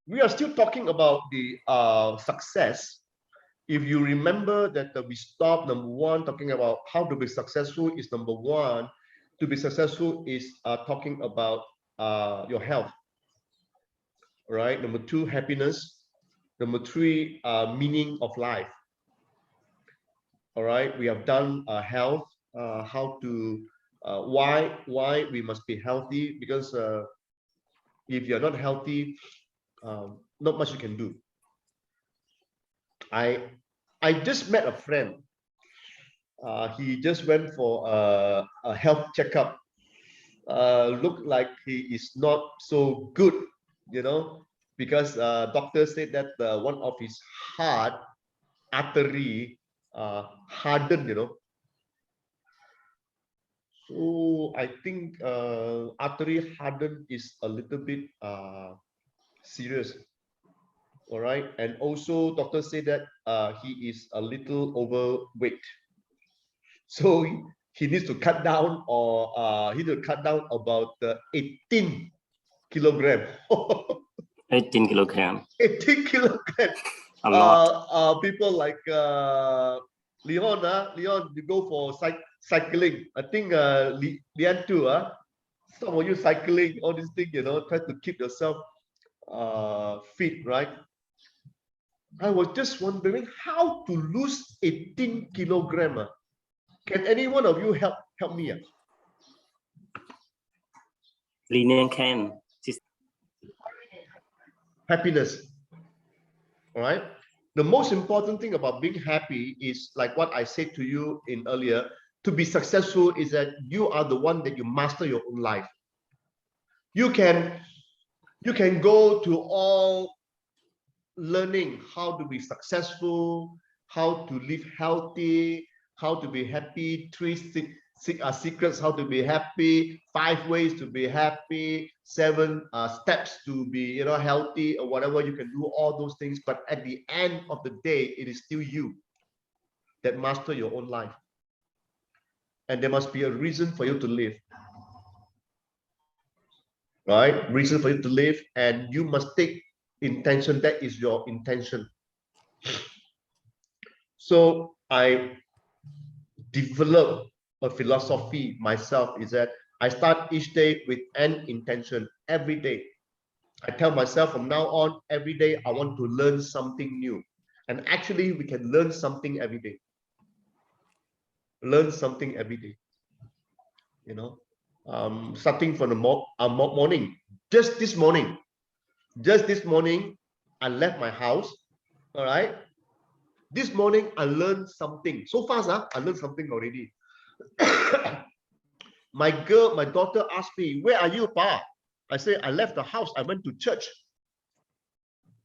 we are still talking about the success. If you remember that we stopped number one talking about how to be successful is number one. To be successful is talking about your health, right? Number two, happiness. Number three, meaning of life. All right, we have done health, how to why we must be healthy, because if you're not healthy, not much you can do. I just met a friend. He just went for a health checkup. Look like he is not so good, you know, because doctor said that one of his heart artery hardened, you know. So I think artery hardened is a little bit serious. All right, and also doctor said that he is a little overweight, so he needs to cut down, or he needs to cut down about 18 kilogram. 18 kilogram. 18 kilogram. A lot. People like Leon, Leon, you go for cycling. I think Leon too. Some of you cycling, all these things, you know, try to keep yourself fit, right? I was just wondering how to lose 18 kilogram. Can any one of you help me? Linian can. Happiness. All right. The most important thing about being happy is like what I said to you in earlier. To be successful is that you are the one that you master your own life. You can go to all learning how to be successful, how to live healthy, how to be happy, secrets how to be happy, 5 ways to be happy, 7 steps to be, you know, healthy, or whatever. You can do all those things, but at the end of the day, it is still you that master your own life, and there must be a reason for you to live, right? Reason for you to live, and you must take intention. That is your intention. So I develop a philosophy myself, is that I start each day with an intention. Every day I tell myself, from now on, every day I want to learn something new. And actually we can learn something every day. Learn something every day, you know. Starting from the morning. Just this morning I left my house. All right, this morning I learned something. So fast, I learned something already. My daughter asked me, where are you, Pa? I say, I left the house, I went to church.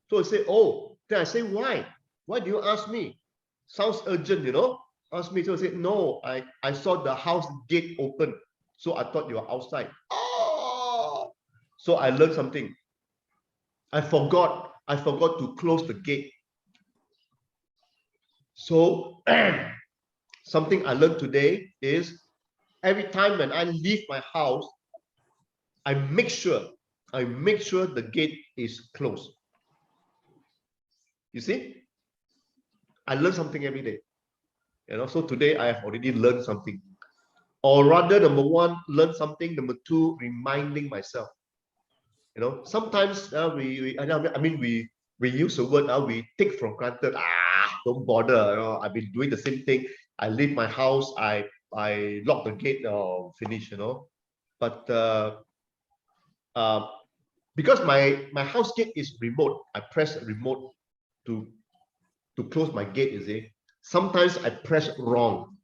So I say, oh. Then I say, why do you ask me? Sounds urgent, you know. Ask me. So I said, no, I saw the house gate open, so I thought you were outside. Oh, so I learned something. I forgot to close the gate. So something I learned today is, every time when I leave my house, I make sure the gate is closed. You see, I learn something every day, you know. So today I have already learned something, or rather, number one, learn something. Number two, reminding myself. You know, sometimes we use the word, we take for granted. Don't bother. You know, I've been doing the same thing. I leave my house, I lock the gate, or finish. You know, but because my house gate is remote, I press remote to close my gate. You see, sometimes I press wrong.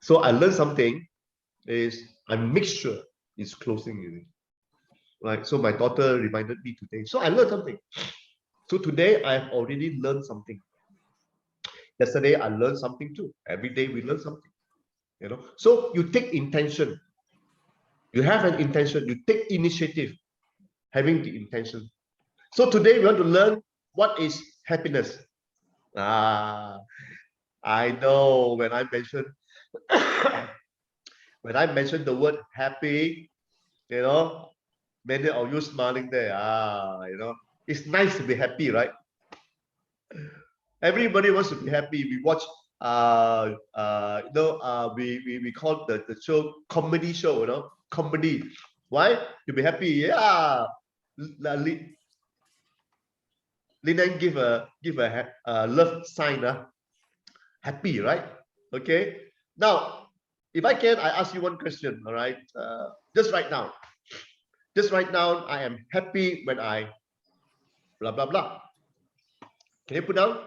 So I learned something is, I make sure it's closing. You see, right? So my daughter reminded me today. So I learned something. So today I have already learned something. Yesterday I learned something too. Every day we learn something. You know. So you take intention. You have an intention. You take initiative, having the intention. So today we want to learn what is happiness. I know when I mentioned when I mentioned the word happy, you know, Many of you smiling there. It's nice to be happy, right? Everybody wants to be happy. We watch, we call the show comedy show, comedy. Why? To be happy. Yeah. Linen give a love sign. Happy, right? Okay. Now, if I can, I ask you one question. All right. Just right now. Just right now, I am happy when I blah blah blah. Can you put down?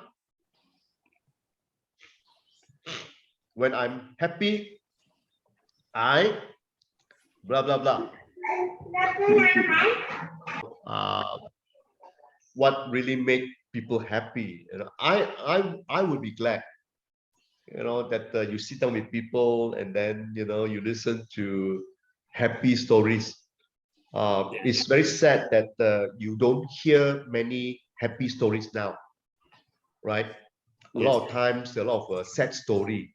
When I'm happy, I blah blah blah. What really make people happy? I would be glad. That you sit down with people and then you listen to happy stories. It's very sad that you don't hear many happy stories now, right? A lot of times, a lot of sad story.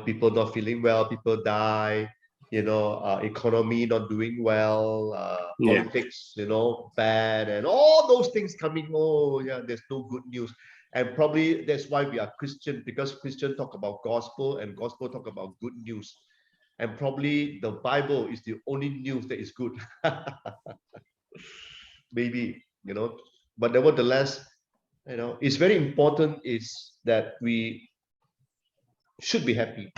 People not feeling well, people die. Economy not doing well, politics, bad, and all those things coming. Oh, yeah, there's no good news. And probably that's why we are Christian, because Christian talk about gospel and gospel talk about good news. And probably the Bible is the only news that is good. Maybe, but nevertheless, it's very important is that we should be happy,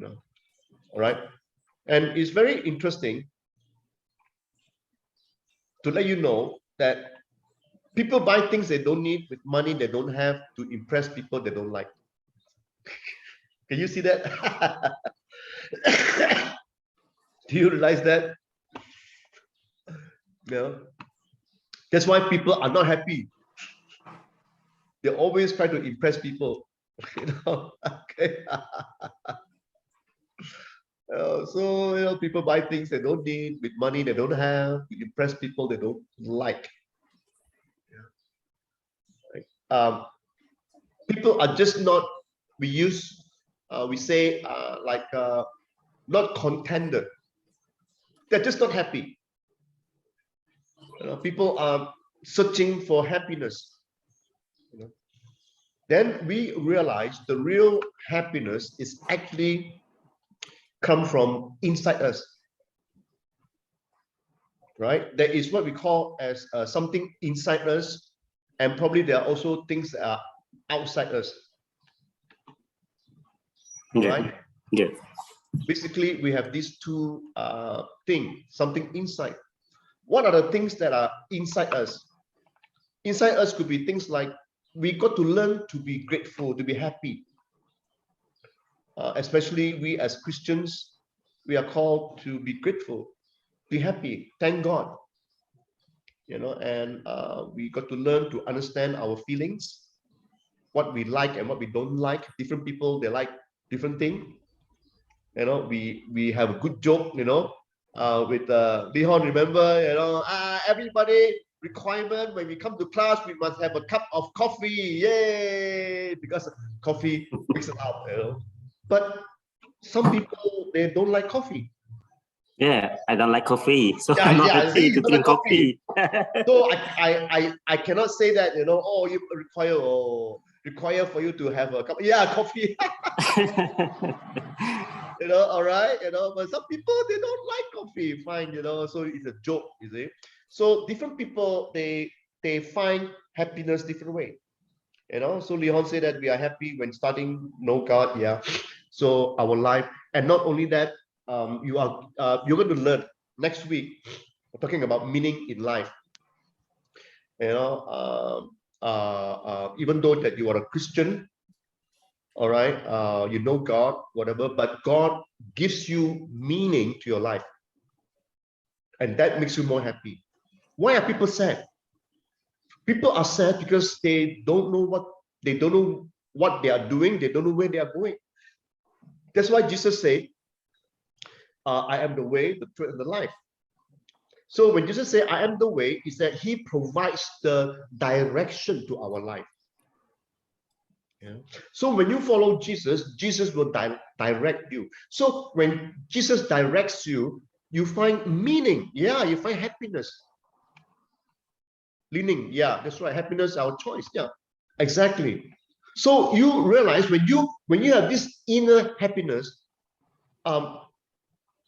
all right. And it's very interesting to let you know that people buy things they don't need with money they don't have to impress people they don't like. Can you see that? Do you realize that? That's why people are not happy. They always try to impress people. Okay. So people buy things they don't need with money they don't have to impress people they don't like. People are just not, we say not contented. They're just not happy. People are searching for happiness. Then we realize the real happiness is actually come from inside us, right? There is what we call as something inside us, and probably there are also things that are outside us, right? Yeah. Basically, we have these two things, something inside. What are the things that are inside us? Inside us could be things like we got to learn to be grateful, to be happy. Especially we as Christians, we are called to be grateful, be happy, thank God. And we got to learn to understand our feelings, what we like and what we don't like. Different people, they like different things. We have a good joke, with Leon, remember, everybody requirement when we come to class, we must have a cup of coffee, yay, because coffee wakes us up, But some people, they don't like coffee. Yeah, I don't like coffee, so I'm not happy to drink coffee. So I cannot say that, oh, you require for you to have a cup. Yeah, coffee. All right, but some people, they don't like coffee, fine, so it's a joke, you see. So different people, they find happiness different way, so Leon said that we are happy when starting know God. Yeah, so our life, and not only that, you're going to learn next week. We're talking about meaning in life. Even though that you are a Christian, all right, you know God, whatever, but God gives you meaning to your life, and that makes you more happy. Why are people sad? People are sad because they don't know what they are doing. They don't know where they are going. That's why Jesus said, I am the way, the truth, and the life. So when Jesus said, I am the way, is that he provides the direction to our life. Yeah. So when you follow Jesus, Jesus will direct you. So when Jesus directs you, You find meaning. Yeah, you find happiness. Leaning. Yeah, that's right. Happiness, our choice. Yeah, exactly. So you realize when you have this inner happiness,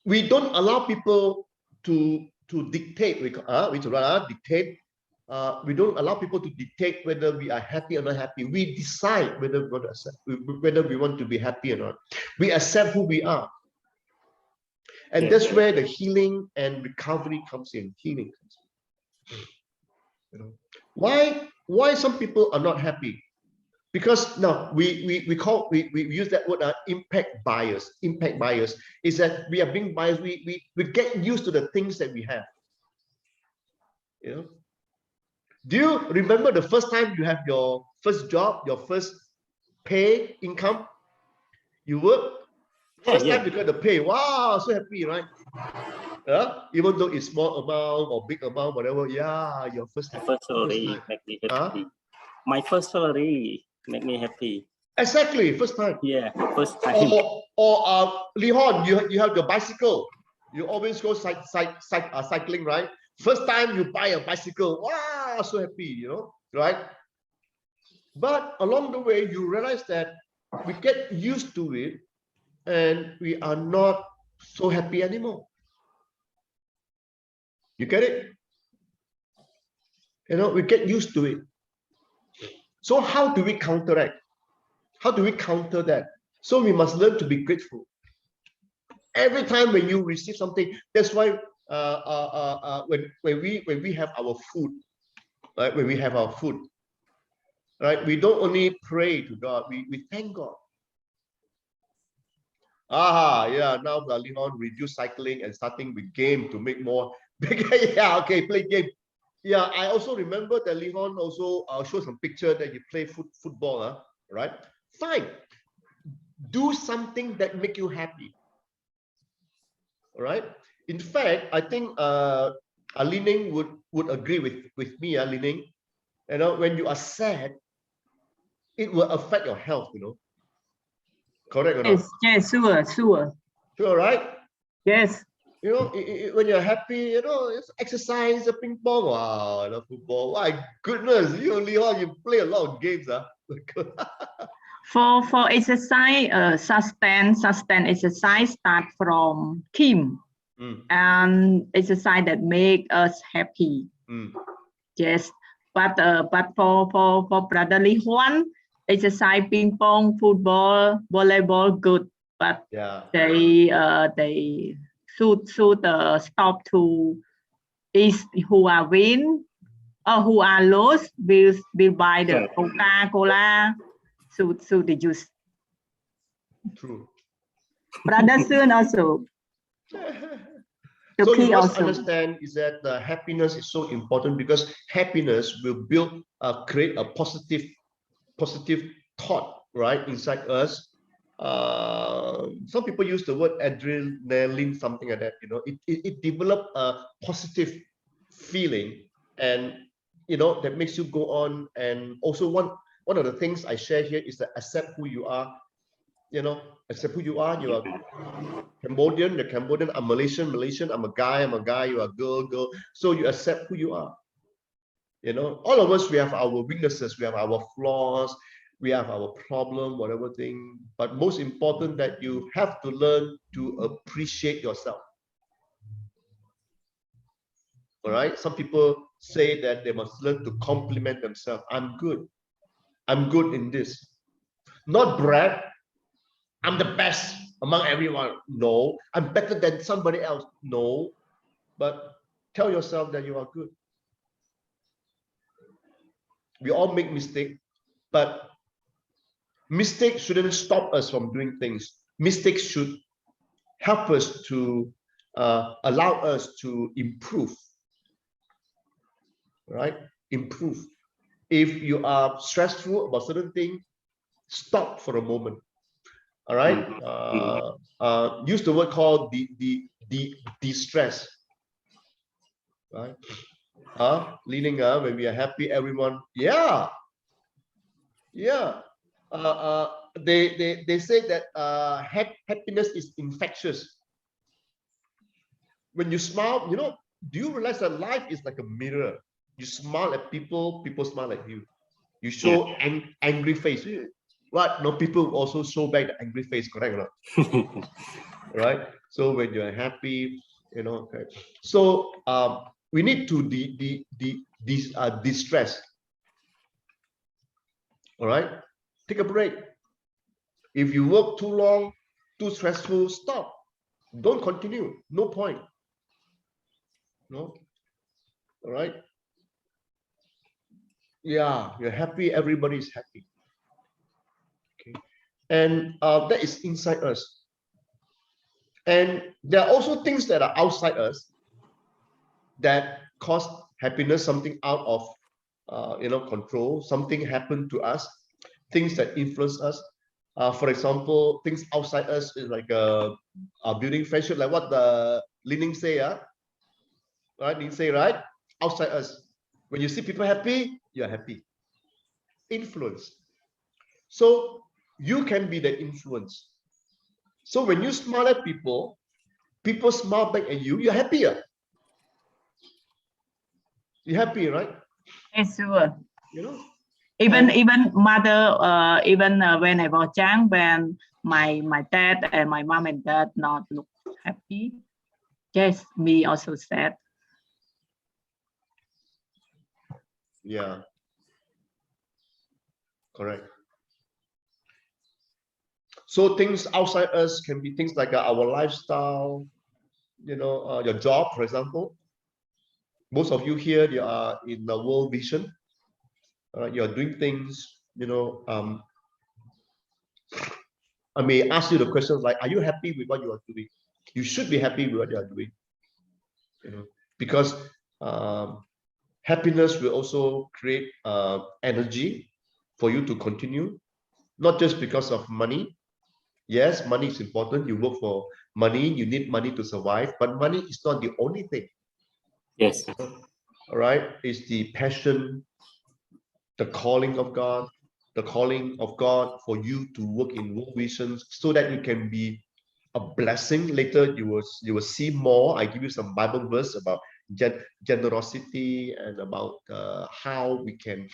we don't allow people to dictate. Dictate. We don't allow people to dictate whether we are happy or not happy. We decide whether we want to accept, whether we want to be happy or not. We accept who we are, and that's where the healing and recovery comes in. Healing comes in. You know, why some people are not happy? Because now we use that word impact bias. Impact bias is that we are being biased. We get used to the things that we have. You know, do you remember the first time you have your first job, your first pay income? You work. First time you got the pay. Wow, so happy, right? Even though it's small amount or big amount, whatever. Yeah, your first salary make me happy. My first salary make me happy. Exactly, first time. Yeah, first time. Or Lihon, you have your bicycle. You always go cycling, right? First time you buy a bicycle, wow, so happy, you know, right? But along the way, you realize that we get used to it and we are not so happy anymore. You get it? You know, we get used to it. So how do we counteract? How do we counter that? So we must learn to be grateful. Every time when you receive something, that's why when we have our food, right? When we have our food, right? We don't only pray to God, we thank God. Yeah, now the Leon reduce cycling and starting with game to make more bigger. Yeah, okay, play game. Yeah, I also remember that Leon also show some picture that you play football, right? Fine. Do something that make you happy. All right. In fact, I think Lining would agree with me, Lining. You know, when you are sad, it will affect your health, you know. Correct or not? Yes, sure. Sure, right? Yes. You know, when you're happy, you know, it's exercise, ping pong, wow, the football. My goodness, you play a lot of games, huh? For exercise, sustain exercise start from Kim, and exercise that make us happy. Yes, but for brother Lee Huan, exercise ping pong, football, volleyball good, but yeah, they should stop to is who are win or who are lost will buy the Coca-Cola. So they use. True. Brother Soon also. So you must understand is that the happiness is so important because happiness will create a positive thought, right, inside us. Some people use the word adrenaline, something like that. You know, it develop a positive feeling, and you know that makes you go on. And also one of the things I share here is that accept who you are. You know, accept who you are. You are Cambodian, you're Cambodian. I'm Malaysian. I'm a guy. You are a girl. So you accept who you are. You know, all of us, we have our weaknesses, we have our flaws, we have our problem, whatever thing. But most important that you have to learn to appreciate yourself. All right. Some people say that they must learn to compliment themselves. I'm good. I'm good in this. Not brag. I'm the best among everyone. No. I'm better than somebody else. No. But tell yourself that you are good. We all make mistakes, but mistakes shouldn't stop us from doing things. Mistakes should help us to allow us to improve. Right? Improve. If you are stressful about certain things, stop for a moment. All right. Use the word called de-stress. Right. Leaning when we are happy, everyone. Yeah. They say that happiness is infectious. when you smile, you know, do you realize that life is like a mirror? You smile at people, people smile at you. You show angry face. What? No, people also show back the angry face, correct or not? Right? So when you're happy, you know, okay. So we need to de-stress. All right? Take a break. If you work too long, too stressful, stop. Don't continue. No point. No. All right. Yeah, you're happy. Everybody's happy. Okay. And that is inside us. And there are also things that are outside us that cause happiness, something out of control, something happened to us, things that influence us. For example, things outside us is like a building friendship, like what the Li-Ning say, right? Ning say, right? Outside us. When you see people happy, you're happy. Influence. So you can be the influence. So when you smile at people, people smile back at you, you're happier. You're happy, right? Yes, sure. You know? Even mother, when I was young, when my dad and my mom and dad not look happy, yes, me also sad. Yeah. Correct. So things outside us can be things like our lifestyle, you know, your job, for example. Most of you here, you are in the World Vision. You're doing things, you know. I may ask you the questions like, are you happy with what you are doing? You should be happy with what you are doing, you know, because happiness will also create energy for you to continue, not just because of money. Yes, money is important. You work for money, you need money to survive, but money is not the only thing. Yes. All right, it's the passion, the calling of God, for you to work in World Visions so that you can be a blessing. Later, you will see more. I give you some Bible verse about generosity and about how we can,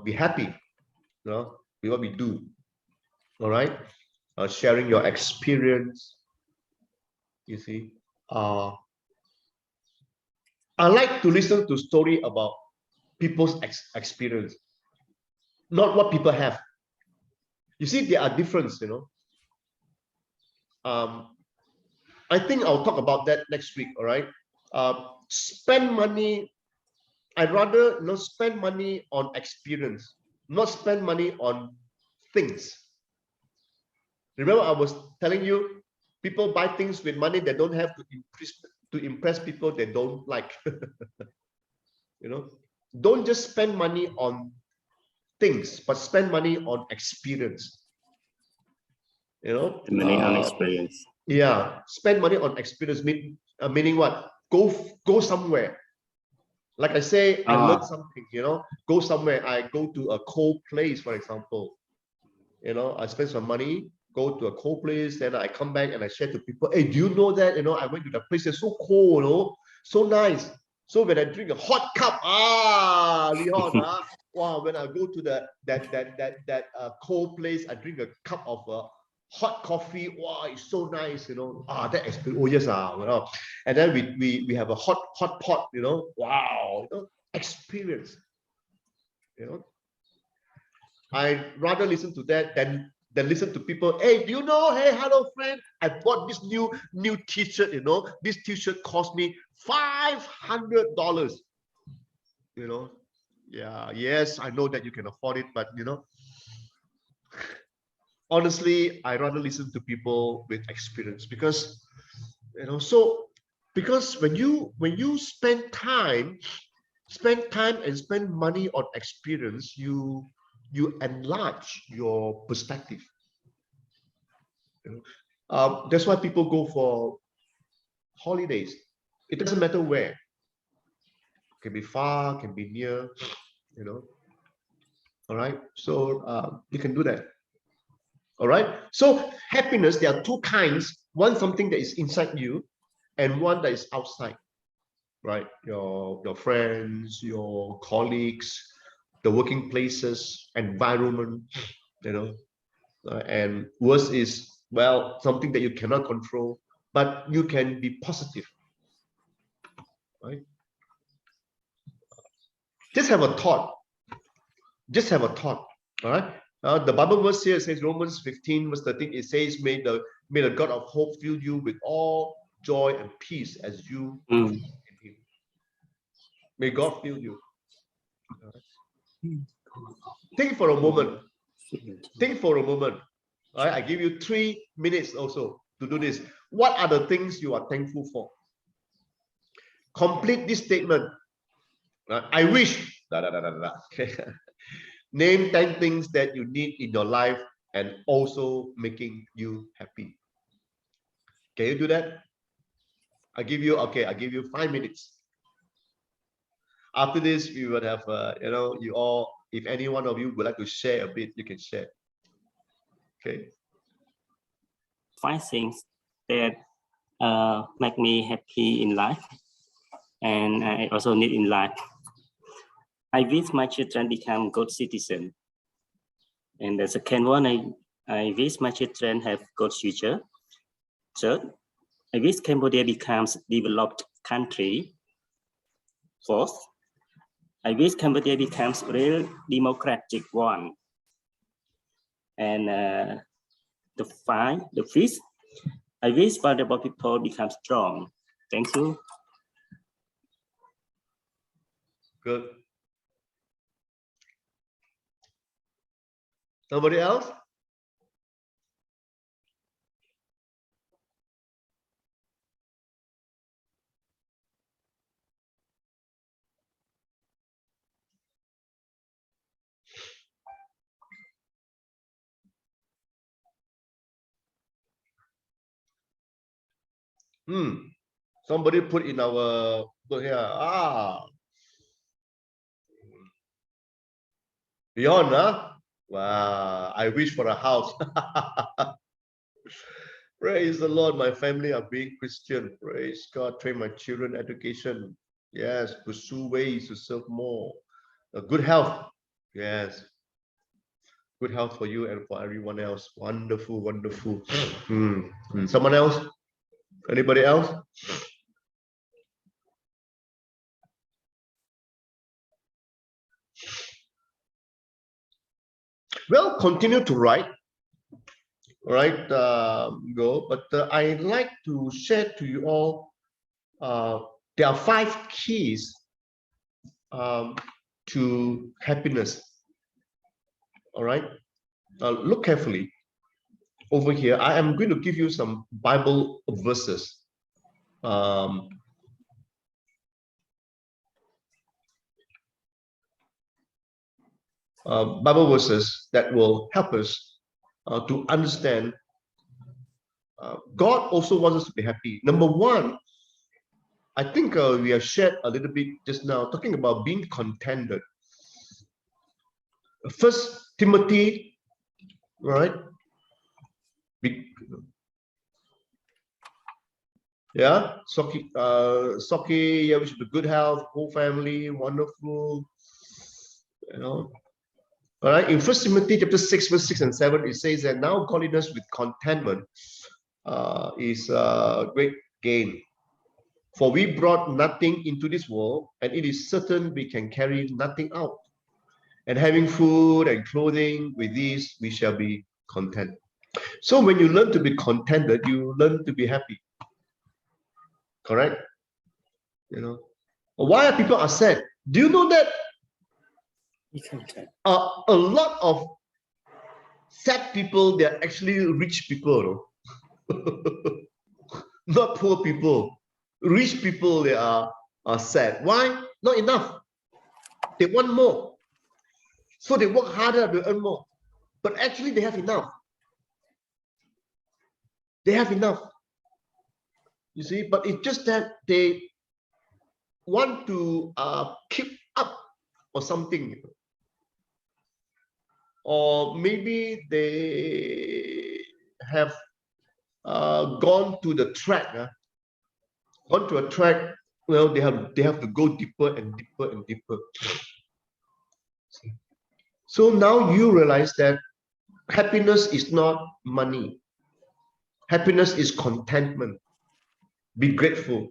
be happy, you know, with what we do. All right, sharing your experience. You see, I like to listen to story about people's experience, not what people have. You see, there are difference, you know. I think I'll talk about that next week. All right. Spend money. I'd rather not spend money on experience, not spend money on things. Remember, I was telling you, people buy things with money they don't have to impress people they don't like. You know, don't just spend money on things, but spend money on experience. You know, Money on experience. Yeah, spend money on experience. Meaning what? Go somewhere. Like I say, I learned something. You know, go somewhere. I go to a cold place, for example. You know, I spend some money, go to a cold place, then I come back and I share to people. Hey, do you know that? You know, I went to that place. It's so cold. You know, so nice. So when I drink a hot cup, Leon, wow, when I go to that cold place, I drink a cup of hot coffee. Wow, it's so nice, you know. That experience. Oh yes, you know. And then we have a hot pot, you know. Wow, you know, experience. You know, I rather listen to that than listen to people. Hey, do you know? Hey, hello, friend. I bought this new T-shirt. You know, this T-shirt cost me $500. You know, yeah, yes, I know that you can afford it, but you know, honestly, I rather listen to people with experience because, you know, so because when you spend time and spend money on experience, you enlarge your perspective. You know? That's why people go for holidays. It doesn't matter where. It can be far, can be near, you know. All right. So you can do that. All right. So happiness, there are two kinds. One, something that is inside you. and one that is outside, right? Your friends, your colleagues, the working places, environment, you know, and worse is, well, something that you cannot control, but you can be positive, right? Just have a thought. Just have a thought. All right. The Bible verse here says, Romans 15 verse 13, it says, may the God of hope fill you with all joy and peace as you trust in him. May God fill you. Think for a moment. Think for a moment. All right. I give you 3 minutes also to do this. What are the things you are thankful for? Complete this statement. I wish. Okay. Name 10 things that you need in your life and also making you happy. Can you do that? I give you 5 minutes. After this, we would have, you all, if any one of you would like to share a bit, you can share. Okay. 5 things that make me happy in life, and I also need in life. I wish my children become good citizens. And the second one, I wish my children have good future. Third, I wish Cambodia becomes developed country. Fourth, I wish Cambodia becomes real democratic one. And the fifth, I wish vulnerable people become strong. Thank you. Good. Somebody else? Somebody put in our book here. Beyond, huh? Wow, I wish for a house. Praise the Lord, my family are being Christian. Praise God, train my children education. Yes, pursue ways to serve more. Good health. Yes. Good health for you and for everyone else. Wonderful, wonderful. Someone else? Anybody else? Well, continue to write. All right, go. But I'd like to share to you all. There are 5 keys to happiness. All right. Look carefully over here. I am going to give you some Bible verses. Bible verses that will help us to understand God also wants us to be happy. Number 1, I think we have shared a little bit just now, talking about being contented. First Timothy, right? Yeah, Soki, yeah, we should be good health, whole family, wonderful, you know. All right, in First Timothy chapter 6, verse 6 and 7, it says that now godliness with contentment is a great gain. For we brought nothing into this world, and it is certain we can carry nothing out. And having food and clothing, with these we shall be content. So when you learn to be contented, you learn to be happy. Correct? You know, why are people sad? Do you know that a lot of sad people, they are actually rich people, not poor people. Rich people, they are sad. Why? Not enough. They want more. So they work harder to earn more. But actually, they have enough. They have enough. You see, but it's just that they want to keep up or something. Or maybe they have gone to the track want to attract, well, they have to go deeper and deeper and deeper. So now you realize that happiness is not money. Happiness is contentment. Be grateful.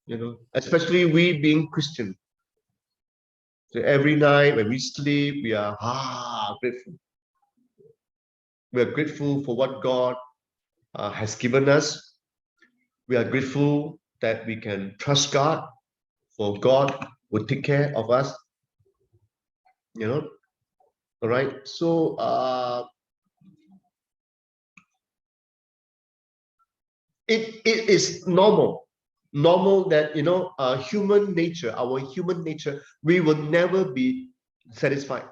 You know, especially we being Christian. So every night when we sleep, we are grateful. We are grateful for what God has given us. We are grateful that we can trust God, for God will take care of us. You know, all right. So it is normal that, you know, human nature, our human nature, we will never be satisfied.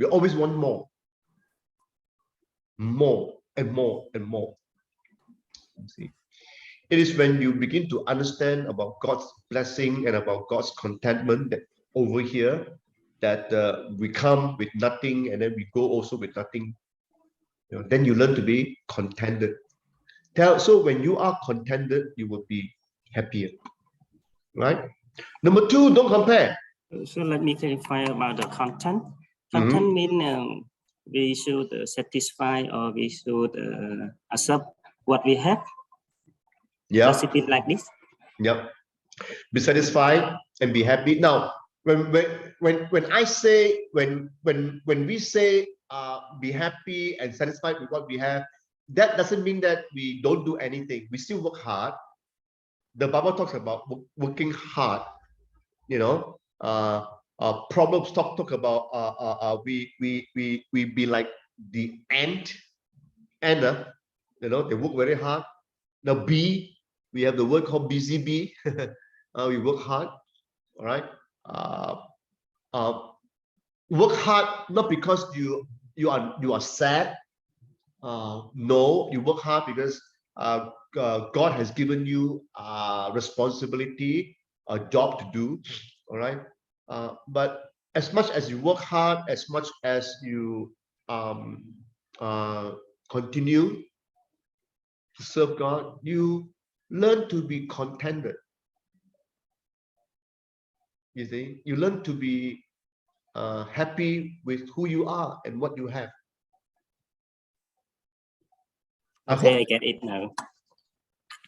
We always want more and more and more. See, it is when you begin to understand about God's blessing and about God's contentment that over here, that we come with nothing and then we go also with nothing. You know, then you learn to be contented. So when you are contented, you will be happier, right? Number two, don't compare. So let me clarify about the content. Content means we should satisfy or we should accept what we have. Yeah. Does it mean like this? Yep. Be satisfied and be happy. Now, when I say when we say be happy and satisfied with what we have, that doesn't mean that we don't do anything. We still work hard. The Bible talks about working hard. You know, Proverbs talk about we be like the ant, Anna. You know, they work very hard. Now bee, we have the word called busy bee. We work hard. All right. Work hard not because you are sad. No, you work hard because God has given you responsibility, a job to do. All right. But as much as you work hard, as much as you continue to serve God, you learn to be contented. You see, you learn to be happy with who you are and what you have. Okay, I get it now.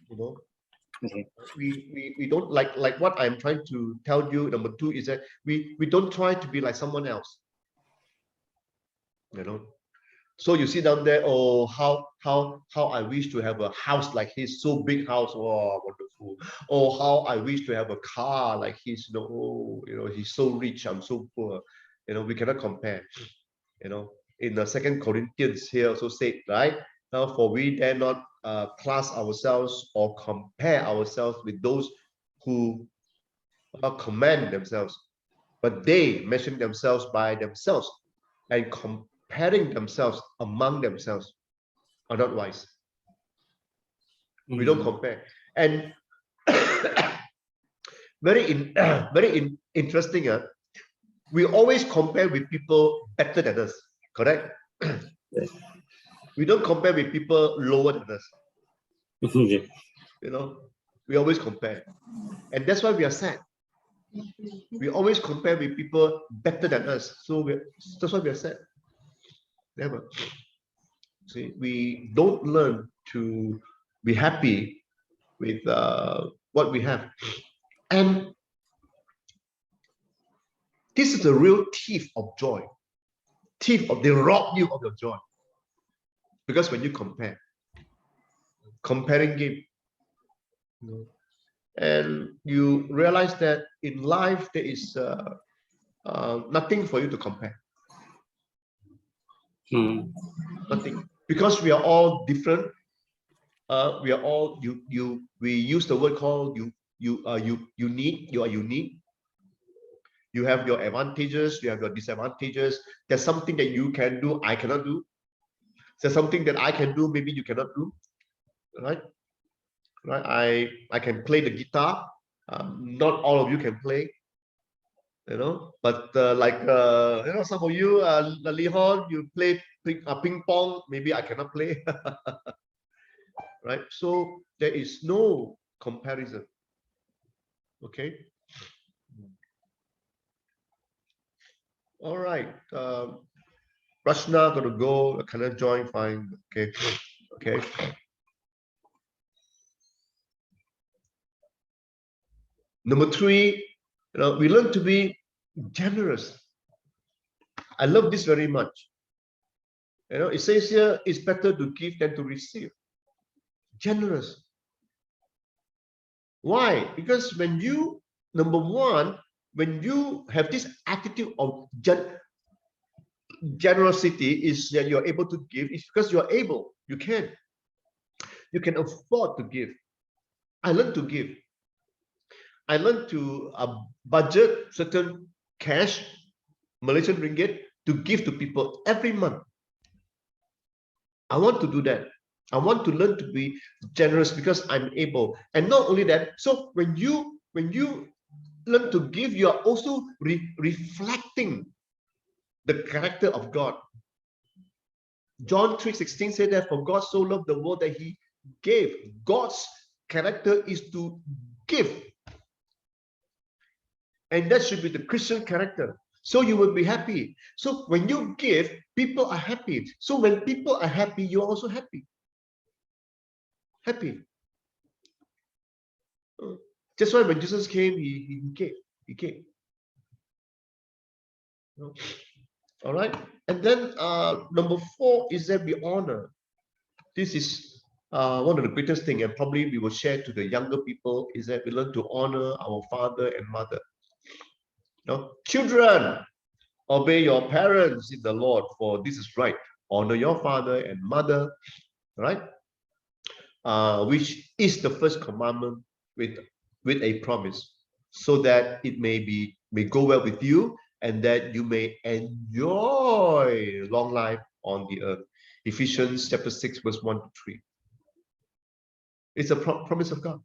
You know, Okay. we don't like what I'm trying to tell you. Number two is that we don't try to be like someone else. You know, so you see down there, oh, how I wish to have a house like his, so big house, oh, wonderful. Oh, how I wish to have a car like his, you know, oh, you know, he's so rich, I'm so poor. You know, we cannot compare. You know, in the 2 Corinthians here also said, right? Now, for we dare not class ourselves or compare ourselves with those who commend themselves, but they measure themselves by themselves, and comparing themselves among themselves are not wise. We don't compare. And very interesting. We always compare with people better than us, correct? Yes. We don't compare with people lower than us. Yeah. You know, we always compare, and that's why we are sad. We always compare with people better than us, so that's why we are sad. Never. See, we don't learn to be happy with what we have, and this is the real thief of joy. They rob you of your joy, because when you comparing game, you know, and you realize that in life there is nothing for you to compare. Nothing, because we are all different. We are all we use the word called unique. You are unique. You have your advantages, you have your disadvantages. There's something that you can do, I cannot do. There's something that I can do, maybe you cannot do. Right? I can play the guitar. Not all of you can play. You know, but like you know, some of you, Li Hon, you play ping pong. Maybe I cannot play. right? So there is no comparison. Okay. All right. Rashna got to go. Cannot join. Fine. Okay. Okay. Number 3, we learn to be generous. I love this very much. It says here, it's better to give than to receive. Generous. Why? Because when you, number 1, when you have this attitude of generosity, is that you're able to give. It's because you're able. You can afford to give. I learned to give. I learned to budget certain cash, Malaysian ringgit, to give to people every month. I want to do that. I want to learn to be generous because I'm able. And not only that, so when you learn to give, you are also reflecting the character of God. John 3:16 said that for God so loved the world that he gave. God's character is to give. And that should be the Christian character. So you will be happy. So when you give, people are happy. So when people are happy, you're also happy. Happy. That's why when Jesus came, he gave. He gave. All right. And then number 4 is that we honor. This is one of the greatest things, and probably we will share to the younger people, is that we learn to honor our father and mother. Children, obey your parents in the Lord, for this is right. Honor your father and mother, right? Which is the first commandment with a promise, so that it may go well with you, and that you may enjoy long life on the earth. Ephesians chapter 6, verse 1 to 3. It's a promise of God.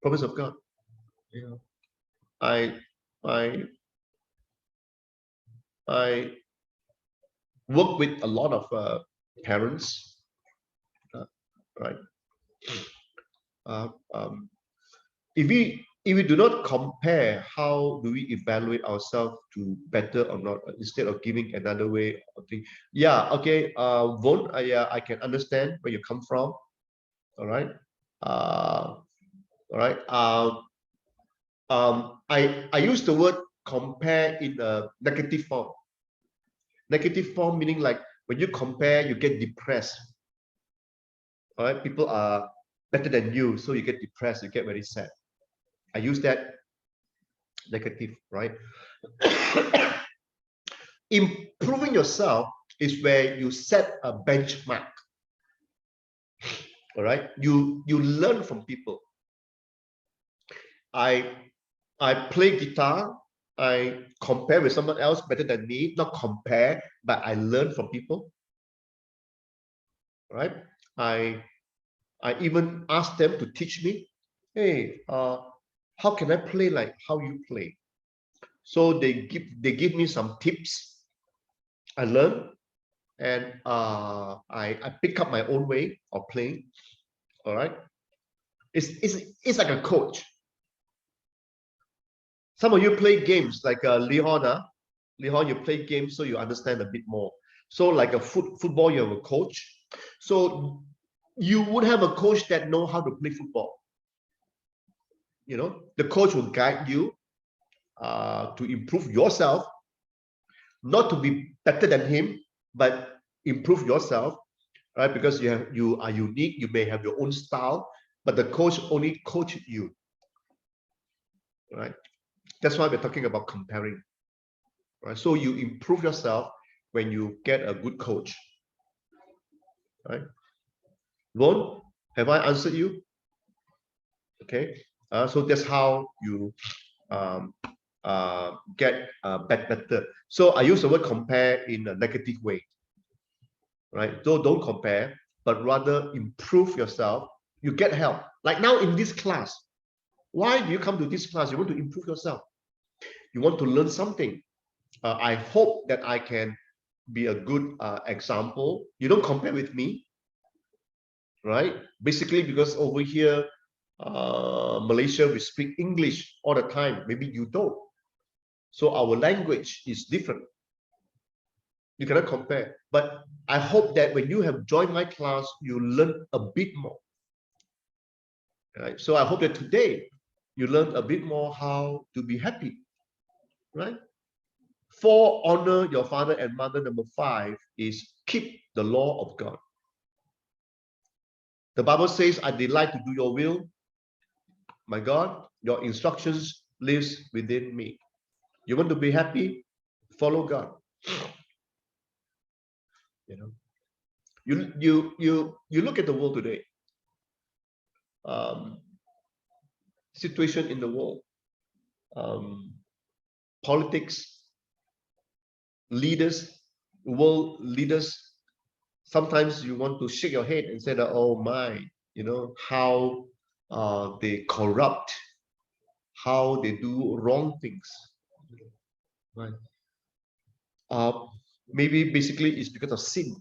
Promise of God. I work with a lot of parents, right? If we do not compare, how do we evaluate ourselves to better or not, instead of giving another way of thinking? Yeah, okay, Von, I can understand where you come from. All right. All right. I use the word compare in a negative form. Negative form meaning like when you compare, you get depressed. All right, people are better than you, so you get depressed, you get very sad. I use that negative, right? Improving yourself is where you set a benchmark. All right, you learn from people. I play guitar. I compare with someone else better than me, not compare, but I learn from people. Right? I even ask them to teach me. Hey, how can I play like how you play? So they give me some tips. I learn, and I pick up my own way of playing. All right. It's like a coach. Some of you play games like Leon, you play games so you understand a bit more. So like a football, you have a coach. So you would have a coach that know how to play football. The coach will guide you to improve yourself, not to be better than him, but improve yourself, right? Because you are unique, you may have your own style, but the coach only coaches you, right? That's why we're talking about comparing, right? So you improve yourself when you get a good coach, right? Ron, have I answered you? Okay, so that's how you get better. So I use the word compare in a negative way, right? So don't compare, but rather improve yourself. You get help. Like now in this class, why do you come to this class? You want to improve yourself. You want to learn something. I hope that I can be a good example. You don't compare with me. right? Basically, because over here, Malaysia, we speak English all the time. Maybe you don't. So our language is different. You cannot compare. But I hope that when you have joined my class, you learn a bit more. Right? So I hope that today you learn a bit more how to be happy. Right? 4, honor your father and mother. Number 5 is keep the law of God. The Bible says, I delight to do your will. My God, your instructions lives within me. You want to be happy? Follow God. You know, you look at the world today. Situation in the world, politics, leaders, world leaders. Sometimes you want to shake your head and say that, oh my, you know, how they corrupt, how they do wrong things. Right? Maybe basically it's because of sin.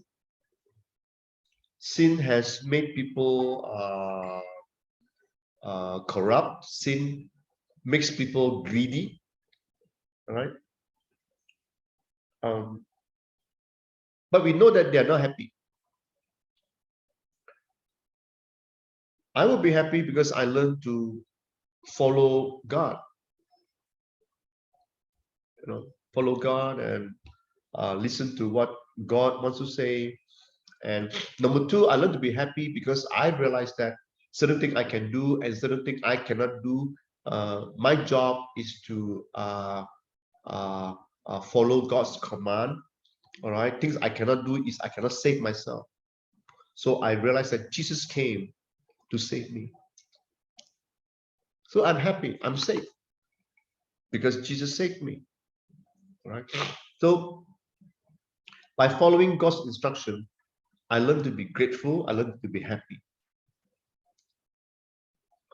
Sin has made people corrupt. Sin makes people greedy. All right. But we know that they are not happy. I will be happy because I learned to follow God. You know, follow God and listen to what God wants to say. And number 2, I learned to be happy because I realized that certain things I can do and certain things I cannot do. My job is to follow God's command. All right, things I cannot do is I cannot save myself. So I realized that Jesus came to save me. So I'm happy, I'm safe because Jesus saved me. All right. So by following God's instruction, I learned to be grateful, I learned to be happy.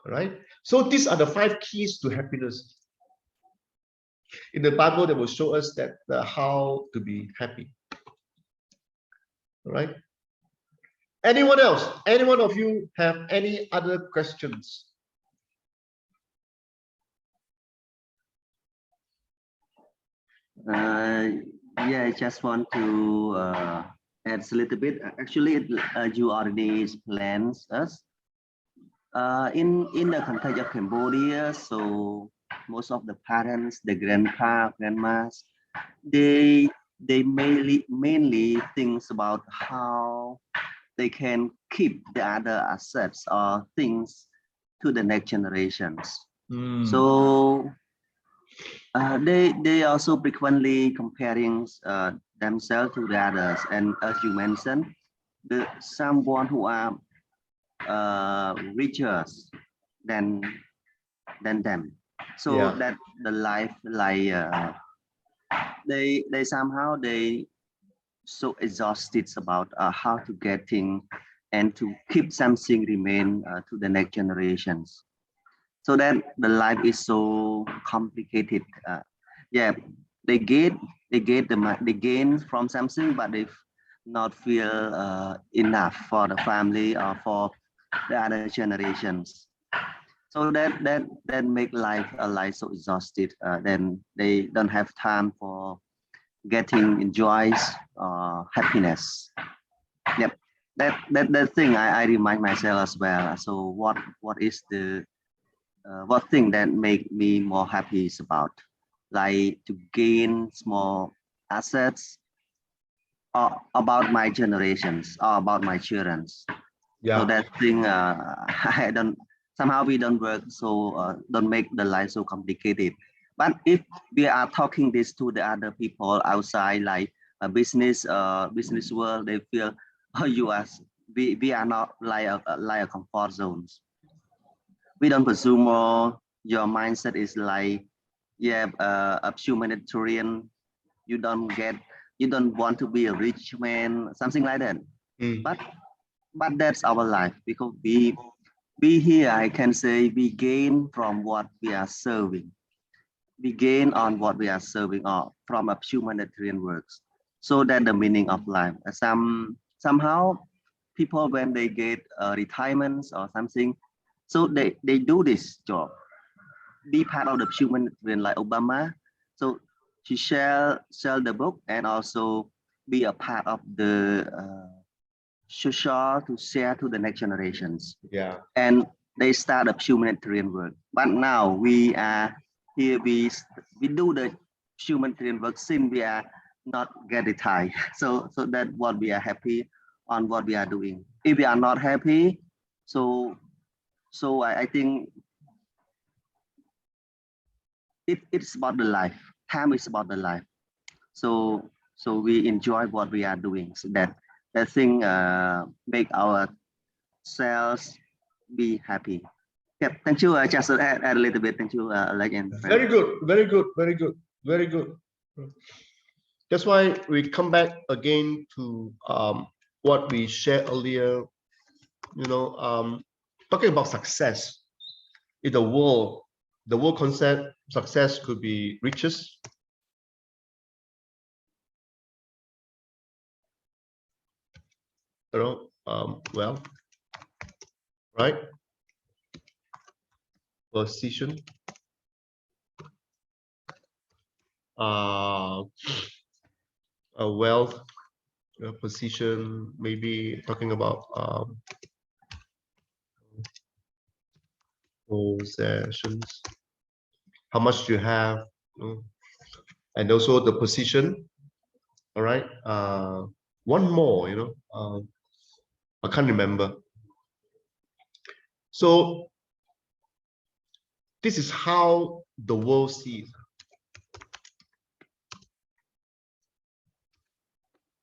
All right. So these are the 5 keys to happiness. In the Bible, they will show us that how to be happy. All right. Anyone else? Any one of you have any other questions? Yeah, I just want to add a little bit. Actually, you already explained us. In the context of Cambodia, so most of the parents, the grandpa, grandmas, they mainly thinks about how they can keep the other assets or things to the next generations. So they also frequently comparing themselves to the others, and as you mentioned, someone who are richer than them. So Yeah. that the life like they somehow they so exhausted about how to get things and to keep something remain to the next generations. So that the life is so complicated. Yeah, they gain from something, but they not feel enough for the family or for the other generations. So that make life so exhausted. Then they don't have time for getting enjoys happiness. Yep, that thing I remind myself as well. So what is the what thing that make me more happy is about like to gain small assets about my generations or about my children's. Yeah. So that thing I don't somehow we don't work so don't make the life so complicated. But if we are talking this to the other people outside like a business world, they feel oh you are we are not like a comfort zones. We don't pursue more. Your mindset is like yeah a humanitarian. You don't want to be a rich man, something like that. But that's our life because we here I can say we gain from what we are serving. We gain on what we are serving or from a humanitarian works. So that the meaning of life. Somehow people when they get retirements or something, so they do this job, be part of the humanitarian like Obama. So she sell the book and also be a part of the social to share to the next generations. Yeah. And they start up humanitarian work. But now we are here, we do the humanitarian work since we are not get retired. So that what we are happy on what we are doing. If we are not happy, so I think it's about the life. Time is about the life. So we enjoy what we are doing. So that thing make our selves be happy. Yeah, thank you. Just add a little bit. Thank you, Alex and Very good, very good, very good, very good. That's why we come back again to what we shared earlier. You know, talking about success in the world concept, success could be riches, you know, wealth, right? Position, wealth, position, maybe talking about possessions, how much you have, and also the position. All right. One more, you know, I can't remember. So this is how the world sees.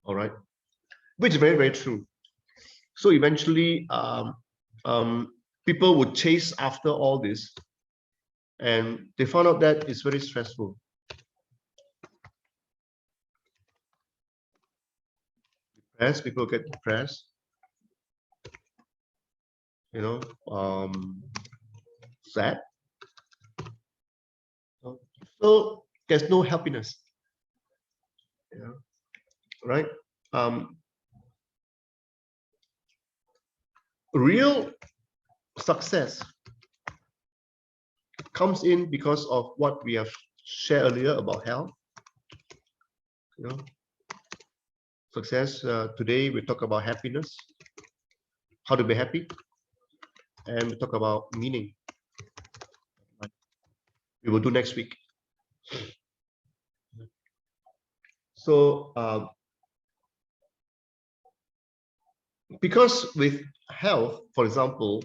All right, which is very, very true. So eventually, people would chase after all this, and they found out that it's very stressful. Depressed, people get depressed. You know, sad. So there's no happiness. Yeah. Right. Real success comes in because of what we have shared earlier about health. You know, success. Today we talk about happiness, how to be happy, and we talk about meaning. We will do next week. So because with health, for example,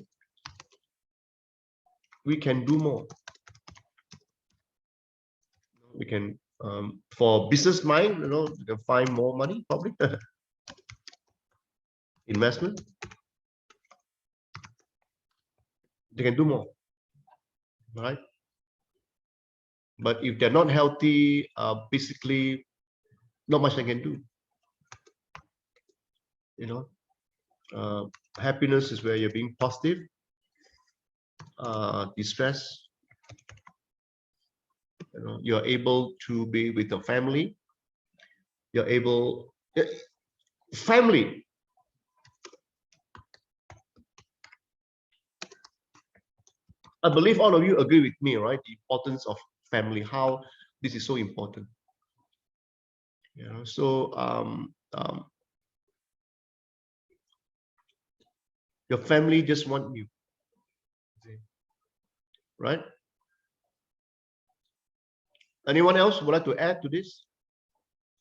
we can do more. We can, for business mind, you know, you can find more money probably. Investment, they can do more, right? But if they're not healthy, basically not much they can do. You know, happiness is where you're being positive. Distress, you know, you're able to be with your family. You're able, family. I believe all of you agree with me, right? The importance of family, how this is so important. You know, so your family just want you, right? Anyone else would like to add to this?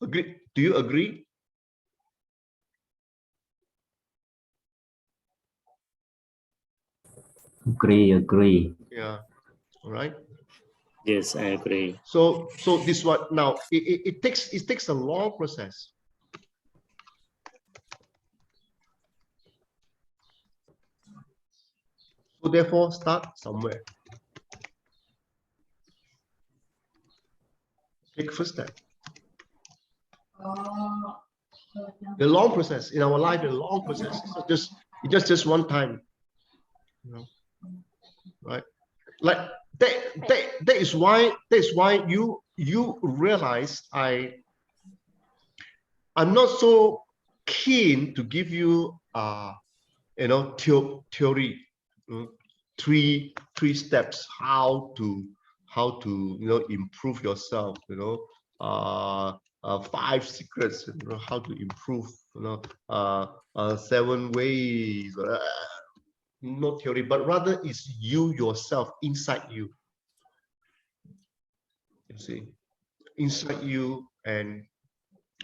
Agree? Do you agree? Agree. Yeah. All right. Yes, I agree. So this what now it takes a long process. So therefore, start somewhere. Take first step. The long process in our life, the long process. So just one time, you know, right? Like that is why you realize I'm not so keen to give you theory, three steps how to improve yourself, 5 secrets, how to improve, 7 ways, not theory, but rather it's you yourself, inside you. You see, inside you, and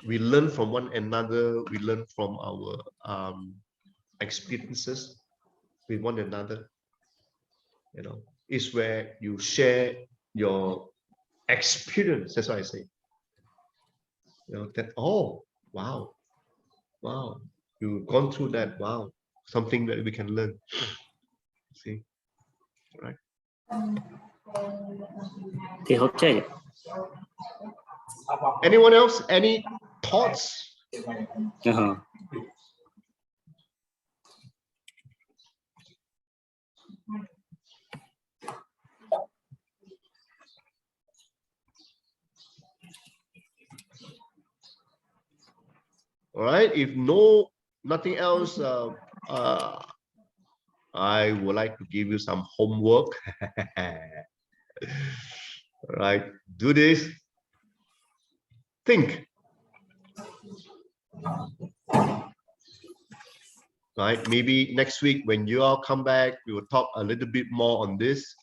we learn from one another. We learn from our experiences with one another. Is where you share your experience. That's what I say. That, oh, wow, you've gone through that. Wow, something that we can learn. See, right? Thì hỗ trợ. Anyone else? Any thoughts? All right. If nothing else, I would like to give you some homework. All right. Do this. Think. Right. Maybe next week when you all come back, we will talk a little bit more on this.